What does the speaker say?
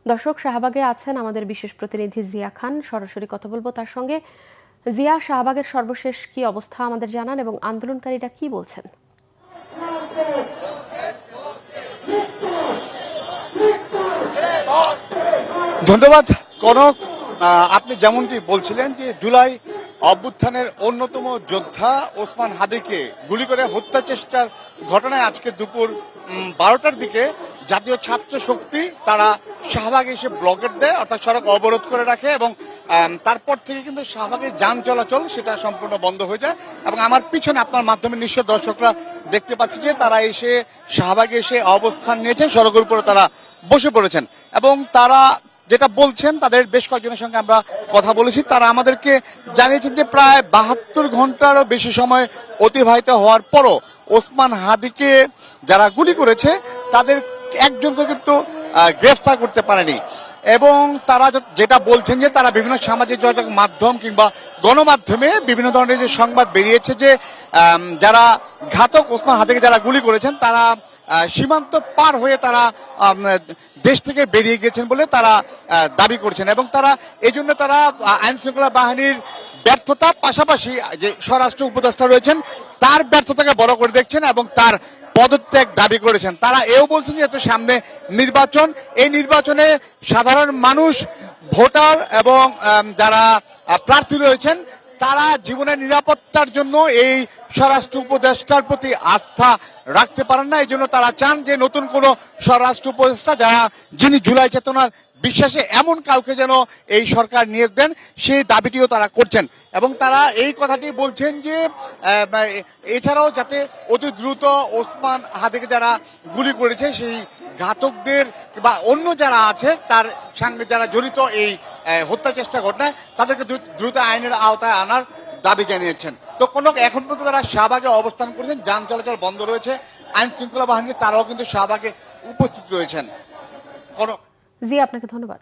দর্শক, শাহবাগে আছেন আমাদের বিশেষ প্রতিনিধি জিয়া খান। সরাসরি কথা বলবো তার সঙ্গে। জিয়া, শাহবাগের সর্বশেষ কি অবস্থা আমাদের জানান এবং আন্দোলনকারীরা কি বলছেন? ধন্যবাদ কনক। আপনি যেমনটি বলছিলেন যে জুলাই অভ্যুত্থানের অন্যতম যোদ্ধা ওসমান হাদিকে গুলি করে হত্যা চেষ্টার ঘটনায় আজকে দুপুর 12টার দিকে জাতীয় ছাত্র শক্তি তারা শাহবাগে এসে ব্লকেট দেয়, অর্থাৎ সড়ক অবরোধ করে রাখে এবং তারপর থেকে কিন্তু শাহবাগের যান চলাচল সেটা সম্পূর্ণ বন্ধ হয়ে যায়। এবং আমার পিছনে আপনার মাধ্যমে নিশ্চয় দর্শকরা দেখতে পাচ্ছে যে তারা এসে শাহবাগে এসে অবস্থান নিয়েছেন, সড়কের উপরে তারা বসে পড়েছেন এবং তারা যেটা বলছেন, তাদের বেশ কয়েকজনের সঙ্গে আমরা কথা বলেছি, তারা আমাদেরকে জানিয়েছেন যে প্রায় 72 ঘন্টারও বেশি সময় অতিবাহিত হওয়ার পরও ওসমান হাদিকে যারা গুলি করেছে তাদের একজনকে কিন্তু গ্রেফতার করতে পারেনি। এবং তারা যেটা বলছেন যে তারা বিভিন্ন সামাজিক যোগাযোগ মাধ্যম কিংবা গণমাধ্যমে বিভিন্ন ধরনের যে সংবাদ বেরিয়েছে যে যারা ঘাতক ওসমান হাদিকে যারা গুলি করেছেন তারা সীমান্ত পার হয়ে তারা দেশ থেকে বেরিয়ে গেছেন বলে তারা দাবি করছেন এবং তারা এই জন্য তারা আইন শৃঙ্খলা বাহিনীর ব্যর্থতা, পাশাপাশি যে স্বরাষ্ট্র উপদেষ্টা রয়েছেন তার ব্যর্থতাকে বড় করে দেখছেন এবং তার পদত্যাগ দাবি করেছেন। তারা এও বলছেন যে সামনে নির্বাচন, এই নির্বাচনে সাধারণ মানুষ, ভোটার এবং যারা প্রার্থী রয়েছেন তারা জীবনের নিরাপত্তার জন্য এই স্বরাষ্ট্র উপদেষ্টার প্রতি আস্থা রাখতে পারেন না। এই জন্য তারা চান যে নতুন কোন স্বরাষ্ট্র উপদেষ্টা যিনি জুলাই চেতনার বিশ্বাসে এমন কাউকে যেন এই সরকার নিয়োগ দেন, সেই দাবিটিও তারা করছেন এবং তারা এই কথাটি বলছেন যে এছাড়াও যাতে অতি দ্রুত ওসমান হাদিকে যারা গুলি করেছে সেই ঘাতকদের বা অন্য যারা আছে তার সঙ্গে যারা জড়িত এই হত্যা চেষ্টা ঘটনায় তাদেরকে দ্রুত আইনের আওতায় আনার দাবি জানিয়েছেন। তো এখন পর্যন্ত তারা শাহবাগে অবস্থান করেছেন, যান চলাচল বন্ধ রয়েছে, আইন শৃঙ্খলা বাহিনী তারাও কিন্তু শাহবাগে উপস্থিত রয়েছেন। জি, আপনাকে ধন্যবাদ।